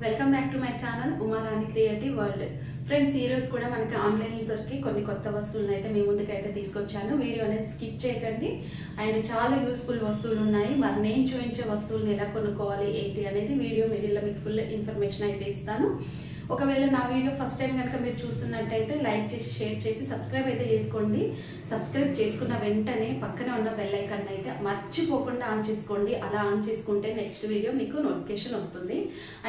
Welcome back to my channel Uma Rani creative world. Friends, ఈ రోజు కూడా మనకి ఆన్లైన్లో దొరికి కొన్ని కొత్త వస్తువులను అయితే మీ ముందుకైతే తీసుకొచ్చాను. వీడియో అనేది స్కిప్ చేయకండి. అండ్ చాలా యూస్ఫుల్ వస్తువులు ఉన్నాయి. మరి నేను చూపించే వస్తువులను ఎలా కొనుక్కోవాలి ఏంటి అనేది వీడియో మీడియాలో మీకు ఫుల్ ఇన్ఫర్మేషన్ అయితే ఇస్తాను. ఒకవేళ నా వీడియో ఫస్ట్ టైం కనుక మీరు చూస్తున్నట్టయితే లైక్ చేసి షేర్ చేసి సబ్స్క్రైబ్ అయితే చేసుకోండి. సబ్స్క్రైబ్ చేసుకున్న వెంటనే పక్కనే ఉన్న బెల్ ఐకాన్ అయితే మర్చిపోకుండా ఆన్ చేసుకోండి. అలా ఆన్ చేసుకుంటే నెక్స్ట్ వీడియో మీకు నోటిఫికేషన్ వస్తుంది.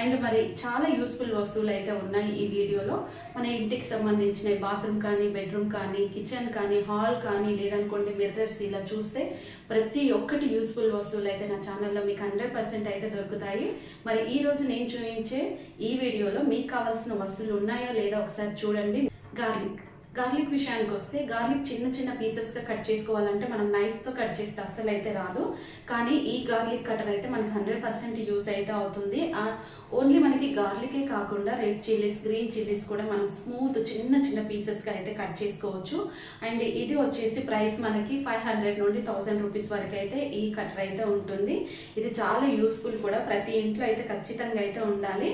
అండ్ మరి చాలా యూస్ఫుల్ వస్తువులు అయితే ఉన్నాయి ఈ వీడియోలో. మన ఇంటికి సంబంధించిన బాత్రూమ్ కానీ, బెడ్రూమ్ కానీ, కిచెన్ కానీ, హాల్ కానీ, లేదనుకోండి మిర్రర్స్, ఇలా చూస్తే ప్రతి ఒక్కటి యూస్ఫుల్ వస్తువులు అయితే నా ఛానల్లో మీకు 100% అయితే దొరుకుతాయి. మరి ఈ రోజు నేను చూపించే ఈ వీడియోలో మీకు కావాల్సిన వస్తువులు ఉన్నాయా లేదా ఒకసారి చూడండి. గార్లిక్ విషయానికి వస్తే, గార్లిక్ చిన్న చిన్న పీసెస్గా కట్ చేసుకోవాలంటే మనం నైఫ్తో కట్ చేస్తే అస్సలు అయితే రాదు. కానీ ఈ గార్లిక్ కటర్ అయితే మనకి 100% యూజ్ అయితే అవుతుంది. ఓన్లీ మనకి గార్లికే కాకుండా రెడ్ చిల్లీస్, గ్రీన్ చిల్లీస్ కూడా మనం స్మూత్ చిన్న చిన్న పీసెస్గా అయితే కట్ చేసుకోవచ్చు. అండ్ ఇది వచ్చేసి ప్రైస్ మనకి 500 నుండి 1000 రూపీస్ వరకు అయితే ఈ కటర్ అయితే ఉంటుంది. ఇది చాలా యూస్ఫుల్ కూడా, ప్రతి ఇంట్లో అయితే ఖచ్చితంగా అయితే ఉండాలి.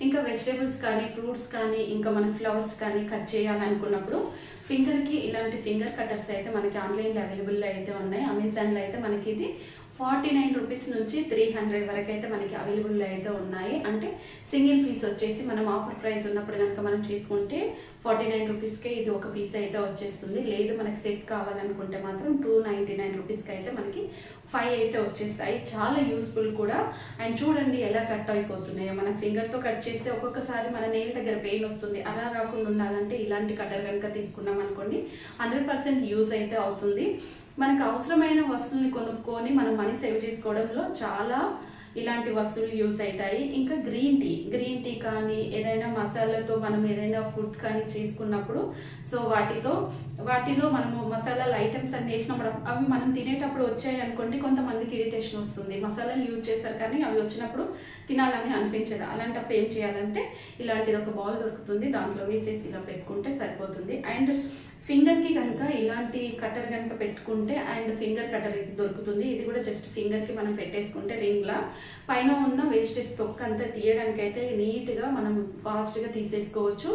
ఇంకా వెజిటేబుల్స్ కానీ, ఫ్రూట్స్ కానీ, ఇంకా మనం ఫ్లవర్స్ కానీ కట్ చేయాలనుకున్నప్పుడు ఫింగర్కి ఇలాంటి ఫింగర్ కట్టర్స్ అయితే మనకి ఆన్లైన్లో అవైలబుల్లో అయితే ఉన్నాయి. అమెజాన్లో అయితే మనకి ఇది 49 రూపీస్ నుంచి 300 వరకు అయితే మనకి అవైలబుల్లో అయితే ఉన్నాయి. అంటే సింగిల్ పీస్ వచ్చేసి మనం ఆఫర్ ప్రైస్ ఉన్నప్పుడు కనుక మనం చేసుకుంటే 49 రూపీస్కే ఇది ఒక పీస్ అయితే వచ్చేస్తుంది. లేదు మనకి సెట్ కావాలనుకుంటే మాత్రం 299 రూపీస్కి అయితే మనకి 5 అయితే వచ్చేస్తాయి. చాలా యూస్ఫుల్ కూడా. అండ్ చూడండి ఎలా కట్ అయిపోతున్నాయో. మనం ఫింగర్తో కట్ చేస్తే ఒక్కొక్కసారి మన నెయిల్ దగ్గర పెయిన్ వస్తుంది. అలా రాకుండా ఉండాలంటే ఇలాంటి కటర్ కనుక తీసుకున్నాం అనుకోండి 100% యూజ్ అయితే అవుతుంది. మనకు అవసరమైన వస్తువుల్ని కొనుక్కొని మనం మనీ సేవ్ చేసుకోవడంలో చాలా ఇలాంటి వస్తువులు యూజ్ అవుతాయి. ఇంకా గ్రీన్ టీ కానీ, ఏదైనా మసాలాతో మనం ఏదైనా ఫుడ్ కానీ చేసుకున్నప్పుడు సో వాటిలో మనము మసాలాల ఐటమ్స్ అన్ని వేసినప్పుడు అవి మనం తినేటప్పుడు వచ్చాయి అనుకోండి కొంతమందికి ఇరిటేషన్ వస్తుంది. మసాలాలు యూజ్ చేస్తారు కానీ అవి వచ్చినప్పుడు తినాలని అనిపించదు. అలాంటప్పుడు ఏం చేయాలంటే ఇలాంటిది ఒక బౌల్ దొరుకుతుంది, దాంట్లో వేసేసి ఇలా పెట్టుకుంటే సరిపోతుంది. అండ్ ఫింగర్కి కనుక ఇలాంటి కటర్ కనుక పెట్టుకుంటే అండ్ ఫింగర్ కటర్ దొరుకుతుంది. ఇది కూడా జస్ట్ ఫింగర్కి మనం పెట్టేసుకుంటే రింగ్లా పైన ఉన్న వేస్టేజ్ తొక్క అంతా తీయడానికి అయితే నీట్గా మనం ఫాస్ట్గా తీసేసుకోవచ్చు.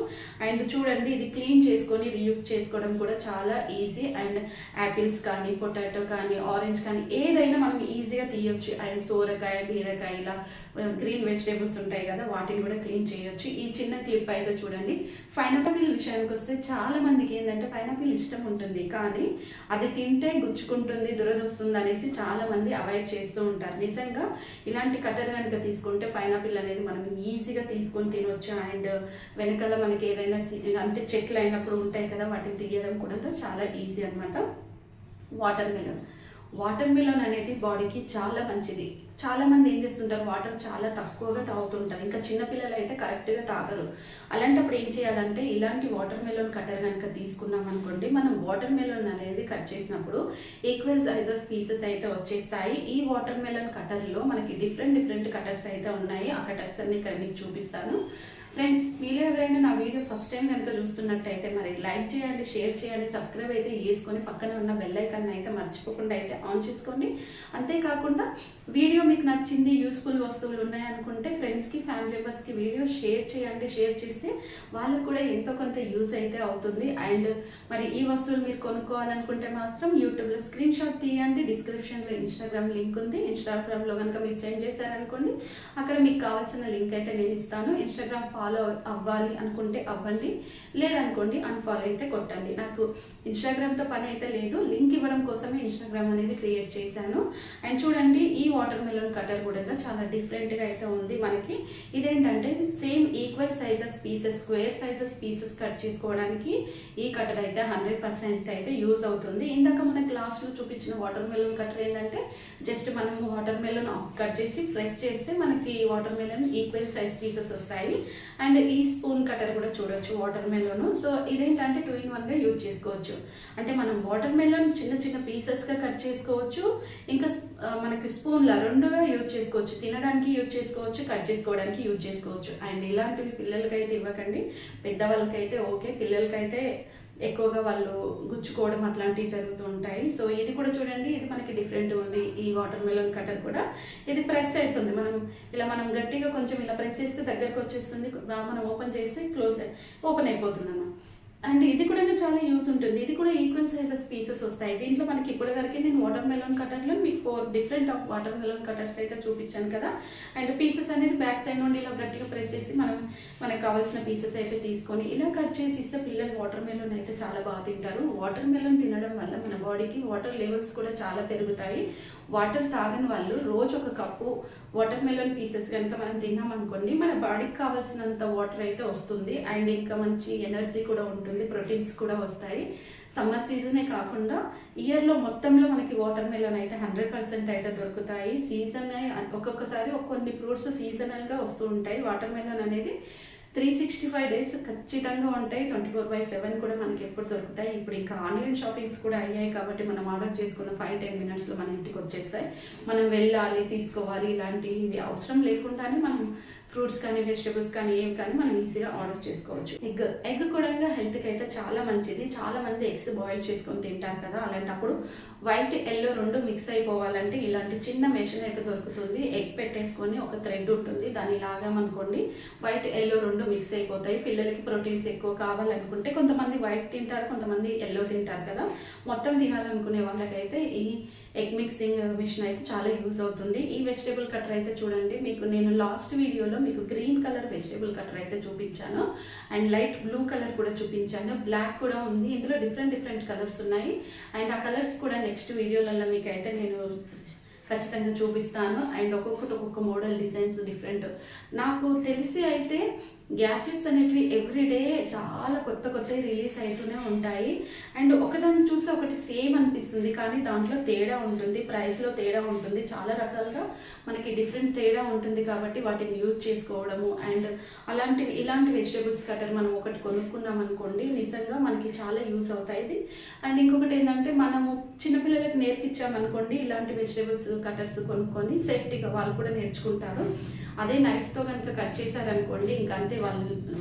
అండ్ చూడండి ఇది క్లీన్ చేసుకొని రీయూజ్ చేసుకోవడం కూడా చాలా ఈజీ. అండ్ యాపిల్స్ కానీ, పొటాటో కానీ, ఆరెంజ్ కానీ ఏదైనా మనం ఈజీగా తీయొచ్చు. అండ్ సోరకాయ, బీరకాయ, ఇలా గ్రీన్ వెజిటేబుల్స్ ఉంటాయి కదా వాటిని కూడా క్లీన్ చేయొచ్చు. ఈ చిన్న క్లిప్ అయితే చూడండి. పైనాపిల్ విషయానికి వస్తే చాలా మందికి ఏంటంటే పైనాపిల్ ఇష్టం ఉంటుంది కానీ అది తింటే గుచ్చుకుంటుంది, దురదొస్తుంది అనేసి చాలా మంది అవాయిడ్ చేస్తూ ఉంటారు. నిజంగా ఇలాంటి కటర్ కనుక తీసుకుంటే పైనాపిల్ అనేది మనం ఈజీగా తీసుకొని తినవచ్చు. అండ్ వెనకాల మనకి ఏదైనా అంటే చెట్లు అయినప్పుడు ఉంటాయి కదా వాటిని తీయడం కూడా చాలా ఈజీ అనమాట. వాటర్ మిలన్ అనేది బాడీకి చాలా మంచిది. చాలా మంది ఏం చేస్తుంటారు, వాటర్ చాలా తక్కువగా తాగుతుంటారు. ఇంకా చిన్నపిల్లలు అయితే కరెక్ట్గా తాగరు. అలాంటప్పుడు ఏం చేయాలంటే ఇలాంటి వాటర్ మెలోన్ కటర్ కనుక తీసుకున్నాం అనుకోండి, మనం వాటర్ మెలోన్ అనేది కట్ చేసినప్పుడు ఈక్వల్ సైజెస్ పీసెస్ అయితే వచ్చేస్తాయి. ఈ వాటర్ మెలోన్ కటర్లో మనకి డిఫరెంట్ కటర్స్ అయితే ఉన్నాయి. ఆ కటర్స్ అన్ని ఇక్కడ మీకు చూపిస్తాను. ఫ్రెండ్స్, మీరు ఎవరైనా నా వీడియో ఫస్ట్ టైం కనుక చూస్తున్నట్టయితే మరి లైక్ చేయండి, షేర్ చేయండి, సబ్స్క్రైబ్ అయితే చేసుకొని పక్కన ఉన్న బెల్ ఐకాన్ అయితే మర్చిపోకుండా అయితే ఆన్ చేసుకోండి. అంతేకాకుండా వీడియో మీకు నచ్చింది, యూస్ఫుల్ వస్తువులు ఉన్నాయనుకుంటే ఫ్రెండ్స్కి, ఫ్యామిలీ మెంబర్స్కి వీడియో షేర్ చేయండి. షేర్ చేస్తే వాళ్ళకు కూడా ఎంతో కొంత యూజ్ అయితే అవుతుంది. అండ్ మరి ఈ వస్తువులు మీరు కొనుక్కోవాలనుకుంటే మాత్రం యూట్యూబ్లో స్క్రీన్ షాట్ తీయండి. డిస్క్రిప్షన్లో ఇన్స్టాగ్రామ్ లింక్ ఉంది. ఇన్స్టాగ్రామ్లో కనుక మీరు సెండ్ చేశారనుకోండి అక్కడ మీకు కావాల్సిన లింక్ అయితే నేను ఇస్తాను. ఇన్స్టాగ్రామ్ ఫాలో అవ్వాలి అనుకుంటే అవ్వండి, లేదనుకోండి అన్ఫాలో అయితే కొట్టండి. నాకు ఇన్స్టాగ్రామ్తో పని అయితే లేదు, లింక్ ఇవ్వడం కోసమే ఇన్స్టాగ్రామ్ అనేది క్రియేట్ చేశాను. అండ్ చూడండి ఈ వాటర్ మెలోన్ కటర్ కూడా చాలా డిఫరెంట్గా అయితే ఉంది మనకి. ఇదేంటంటే same equal sizes pieces, square sizes pieces cut చేసుకోవడానికి ఈ కటర్ అయితే 100% అయితే యూజ్ అవుతుంది. ఇందాక మనకి లాస్ట్లో చూపించిన వాటర్ మెలోన్ కటర్ ఏంటంటే జస్ట్ మనం వాటర్ మెలోన్ ఆఫ్ కట్ చేసి ప్రెస్ చేస్తే మనకి water melon equal size pieces వస్తాయి. అండ్ ఈ స్పూన్ కటర్ కూడా చూడొచ్చు వాటర్ మెలోన్. సో ఇదేంటంటే 2 in 1గా యూజ్ చేసుకోవచ్చు. అంటే మనం వాటర్ మెలోన్ చిన్న పీసెస్గా కట్ చేసుకోవచ్చు, ఇంకా మనకి స్పూన్లా 2గా యూజ్ చేసుకోవచ్చు. తినడానికి యూజ్ చేసుకోవచ్చు, కట్ చేసుకోవడానికి యూజ్ చేసుకోవచ్చు. అండ్ ఇలాంటివి పిల్లలకైతే ఇవ్వకండి, పెద్దవాళ్ళకైతే ఓకే. పిల్లలకైతే ఎక్కువగా వాళ్ళు గుచ్చుకోవడం అట్లాంటివి జరుగుతూ ఉంటాయి. సో ఇది కూడా చూడండి, ఇది మనకి డిఫరెంట్ ఉంది. ఈ వాటర్ మెలన్ కటర్ కూడా ఇది ప్రెస్ అవుతుంది. మనం గట్టిగా కొంచెం ఇలా ప్రెస్ చేస్తే దగ్గరకు వచ్చేస్తుంది, మనం ఓపెన్ చేస్తే ఓపెన్ అయిపోతుంది అన్నమాట. అండ్ ఇది కూడా చాలా యూజ్ ఉంటుంది. ఇది కూడా ఈక్వల్ సైజెస్ పీసెస్ వస్తాయి. దీంట్లో మనకి ఇప్పటి వరకు నేను వాటర్ మెలన్ కటర్లో మీకు 4 different of water melon cutters అయితే చూపించాను కదా. అండ్ పీసెస్ అనేది బ్యాక్ సైడ్ నుండి ఇలా గట్టిగా ప్రెస్ చేసి మనకు కావాల్సిన పీసెస్ అయితే తీసుకొని ఇలా కట్ చేసి ఇస్తే పిల్లలు వాటర్ మెలన్ అయితే చాలా బాగా తింటారు. వాటర్ మెలన్ తినడం వల్ల మన బాడీకి వాటర్ లెవెల్స్ కూడా చాలా పెరుగుతాయి. వాటర్ తాగని వాళ్ళు రోజు 1 కప్పు వాటర్ మెలన్ పీసెస్ కనుక మనం తిన్నామనుకోండి, మన బాడీకి కావాల్సినంత వాటర్ అయితే వస్తుంది. అండ్ ఇంకా మంచి ఎనర్జీ కూడా ఉంటుంది, ప్రోటీన్స్ కూడా వస్తాయి. సమ్మర్ సీజనే కాకుండా ఇయర్లో మొత్తంలో మనకి వాటర్ మెలన్ అయితే 100% అయితే దొరుకుతాయి. సీజన్ ఒక్కొక్కసారి కొన్ని ఫ్రూట్స్ సీజనల్గా వస్తూ ఉంటాయి. వాటర్ మెలన్ అనేది 365 డేస్ ఖచ్చితంగా ఉంటాయి. 24/7 కూడా మనకి ఎప్పుడు దొరుకుతాయి. ఇప్పుడు ఇంకా ఆన్లైన్ షాపింగ్స్ కూడా అయ్యాయి కాబట్టి మనం ఆర్డర్ చేసుకున్న 5-10 మినిట్స్లో మన ఇంటికి వచ్చేస్తాయి. మనం వెళ్ళాలి, తీసుకోవాలి, ఇలాంటివి అవసరం లేకుండానే మనం ఫ్రూట్స్ కానీ వెజిటబుల్స్ కానీ ఏవి కానీ మనం ఈజీగా ఆర్డర్ చేసుకోవచ్చు. ఎగ్ కూడా హెల్త్కి అయితే చాలా మంచిది. చాలా మంది ఎగ్స్ బాయిల్ చేసుకొని తింటారు కదా, అలాంటప్పుడు వైట్ ఎల్లో 2 మిక్స్ అయిపోవాలంటే ఇలాంటి చిన్న మెషిన్ అయితే దొరుకుతుంది. ఎగ్ పెట్టేసుకొని ఒక థ్రెడ్ ఉంటుంది, దాన్ని లాగామనుకోండి వైట్ ఎల్లో 2 మిక్స్ అయిపోతాయి. పిల్లలకి ప్రోటీన్స్ ఎక్కువ కావాలనుకుంటే కొంతమంది వైట్ తింటారు, కొంతమంది ఎల్లో తింటారు కదా. మొత్తం తినాలనుకునే వాళ్ళకైతే ఈ ఎగ్ మిక్సింగ్ మిషన్ అయితే చాలా యూజ్ అవుతుంది. ఈ వెజిటేబుల్ కటర్ అయితే చూడండి, నేను లాస్ట్ వీడియోలో మీకు గ్రీన్ కలర్ వెజిటేబుల్ కటర్ అయితే చూపించాను. అండ్ లైట్ బ్లూ కలర్ కూడా చూపించాను, బ్లాక్ కూడా ఉంది. ఇందులో డిఫరెంట్ కలర్స్ ఉన్నాయి. అండ్ ఆ కలర్స్ కూడా నెక్స్ట్ వీడియోలలో మీకు అయితే నేను ఖచ్చితంగా చూపిస్తాను. అండ్ ఒక్కొక్క మోడల్ డిజైన్స్ డిఫరెంట్. నాకు తెలిసి అయితే గ్యాడ్జెట్స్ అనేటివి ఎవ్రీడే చాలా కొత్త రిలీజ్ అవుతూనే ఉంటాయి. అండ్ ఒకదాన్ని చూస్తే ఒకటి సేమ్ అనిపిస్తుంది, కానీ దాంట్లో తేడా ఉంటుంది, ప్రైస్లో తేడా ఉంటుంది, చాలా రకాలుగా మనకి డిఫరెంట్ తేడా ఉంటుంది. కాబట్టి వాటిని యూజ్ చేసుకోవడము అండ్ ఇలాంటి వెజిటేబుల్స్ కటర్ మనం ఒకటి కొనుక్కున్నాం అనుకోండి, నిజంగా మనకి చాలా యూజ్ అవుతాయి. అండ్ ఇంకొకటి ఏంటంటే, మనము చిన్నపిల్లలకి నేర్పించామనుకోండి ఇలాంటి వెజిటేబుల్స్ కటర్స్ కొనుక్కొని సేఫ్టీగా వాళ్ళు కూడా నేర్చుకుంటారు. అదే నైఫ్తో కనుక కట్ చేశారనుకోండి ఇంకా అంతే,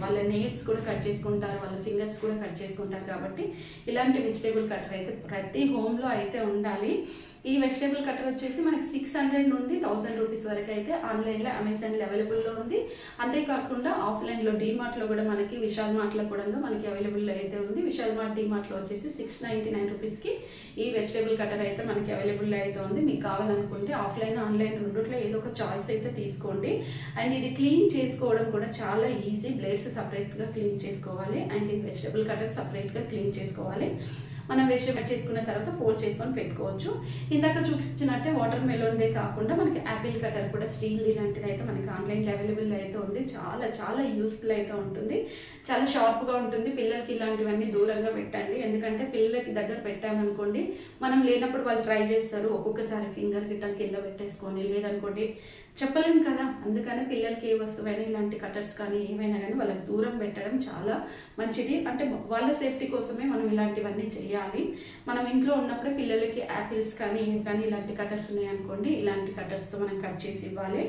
వాళ్ళ నెయిల్స్ కూడా కట్ చేసుకుంటారు, వాళ్ళ ఫింగర్స్ కూడా కట్ చేసుకుంటారు. కాబట్టి ఇలాంటి వెజిటేబుల్ కటర్ అయితే ప్రతి హోమ్లో అయితే ఉండాలి. ఈ వెజిటేబుల్ కటర్ వచ్చేసి మనకి 600 నుండి 1000 రూపీస్ వరకు అయితే ఆన్లైన్లో అమెజాన్లో అవైలబుల్లో ఉంది. అంతేకాకుండా ఆఫ్లైన్లో డీమార్ట్లో కూడా మనకి, విశాల్ మార్ట్లో కూడా మనకి అవైలబుల్లో అయితే ఉంది. విశాల్ మార్ట్ డీమార్ట్లో వచ్చేసి 699 రూపీస్కి ఈ వెజిటేబుల్ కటర్ అయితే మనకి అవైలబుల్లో అయితే ఉంది. మీకు కావాలనుకుంటే ఆఫ్లైన్ ఆన్లైన్ రెండిట్లో ఏదో ఒక చాయిస్ అయితే తీసుకోండి. అండ్ ఇది క్లీన్ చేసుకోవడం కూడా చాలా ఈజీ. బ్లేడ్స్ సపరేట్గా క్లీన్ చేసుకోవాలి అండ్ ఈ వెజిటేబుల్ కటర్ సపరేట్గా క్లీన్ చేసుకోవాలి. మనం వెజిటేబుల్ చేసుకున్న తర్వాత ఫోల్డ్ చేసుకొని పెట్టుకోవచ్చు. ఇందాక చూపించినట్టే వాటర్ మెలోన్దే కాకుండా మనకి యాపిల్ కటర్ కూడా స్టీల్ ఇలాంటిది అయితే మనకి ఆన్లైన్లో అవైలబుల్ అయితే ఉంది. చాలా యూస్ఫుల్ అయితే ఉంటుంది, చాలా షార్ప్గా ఉంటుంది. పిల్లలకి ఇలాంటివన్నీ దూరంగా పెట్టండి, ఎందుకంటే పిల్లలకి దగ్గర పెట్టామనుకోండి మనం లేనప్పుడు వాళ్ళు ట్రై చేస్తారు. ఒక్కొక్కసారి ఫింగర్ గిట్ట కింద పెట్టేసుకొని, లేదనుకోండి చెప్పలేము కదా. అందుకని పిల్లలకి ఏ వస్తువైనా ఇలాంటి కటర్స్ కానీ ఏమైనా కానీ వాళ్ళకి దూరం పెట్టడం చాలా మంచిది. అంటే వాళ్ళ సేఫ్టీ కోసమే మనం ఇలాంటివన్నీ చేయాలి. మనం ఇంట్లో ఉన్నప్పుడే పిల్లలకి యాపిల్స్ కానీ ఇలాంటి కటర్స్ ఉన్నాయనుకోండి, ఇలాంటి కటర్స్తో మనం కట్ చేసి ఇవ్వాలి.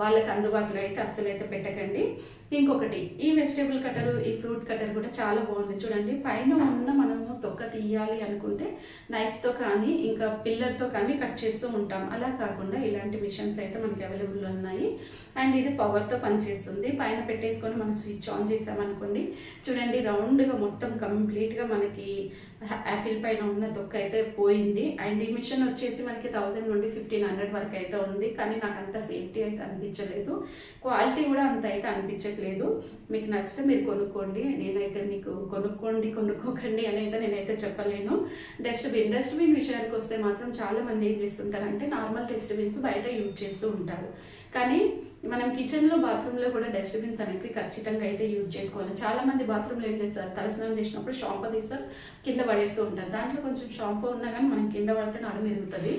వాళ్ళకి అందుబాటులో అయితే అస్సలు అయితే పెట్టకండి. ఇంకొకటి, ఈ వెజిటేబుల్ కటర్, ఈ ఫ్రూట్ కటర్ కూడా చాలా బాగుంది చూడండి. పైన ఉన్న మనము తొక్క తీయాలి అనుకుంటే నైఫ్తో కానీ ఇంకా పిల్లర్తో కానీ కట్ చేస్తూ ఉంటాం. అలా కాకుండా ఇలాంటి మిషన్స్ అయితే మనకి అవైలబుల్ ఉన్నాయి. అండ్ ఇది పవర్తో పనిచేస్తుంది. పైన పెట్టేసుకొని మనం స్విచ్ ఆన్ చేసామనుకోండి, చూడండి రౌండ్గా మొత్తం కంప్లీట్గా మనకి యాపిల్ పైన ఉన్న తొక్క అయితే పోయింది. అండ్ ఈ మిషన్ వచ్చేసి మనకి 1000 నుండి 1500 వరకు అయితే ఉంది. కానీ నాకు అంత సేఫ్టీ అయితే అనిపించలేదు, క్వాలిటీ కూడా అంత అయితే అనిపించట్లేదు. మీకు నచ్చితే మీరు కొనుక్కోండి. నేనైతే మీకు కొనుక్కోకండి అని అయితే నేనైతే చెప్పలేను. డస్ట్బిన్ విషయానికి వస్తే మాత్రం చాలా మంది ఏం చేస్తుంటారంటే నార్మల్ డస్ట్బిన్స్ బయట యూజ్ చేస్తూ ఉంటారు. కానీ మనం కిచెన్లో బాత్రూంలో కూడా డస్ట్బిన్స్ అనేవి ఖచ్చితంగా అయితే యూజ్ చేసుకోవాలి. చాలా మంది బాత్రూంలో ఏం చేస్తారు, తలస్నానం చేసినప్పుడు షాంపూ తీస్తారు, కింద పడేస్తూ ఉంటారు. దాంట్లో కొంచెం షాంపూ ఉన్నా కానీ మనం కింద పడితే నడుము ఇరుగుతుంది.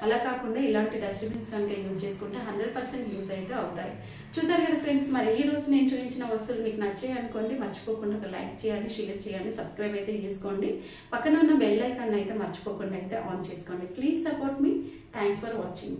అలా కాకుండా ఇలాంటి డస్ట్బిన్స్ కనుక యూజ్ చేసుకుంటే 100% యూజ్ అయితే అవుతాయి. చూసారు కదా ఫ్రెండ్స్, మరి ఈ రోజు నేను చూపించిన వస్తువులు మీకు నచ్చాయి అనుకోండి, మర్చిపోకుండా ఒక లైక్ చేయండి, షేర్ చేయండి, సబ్స్క్రైబ్ అయితే చేసుకోండి. పక్కన ఉన్న బెల్ ఐకాన్ అయితే మర్చిపోకుండా అయితే ఆన్ చేసుకోండి. Please support me. Thanks for watching.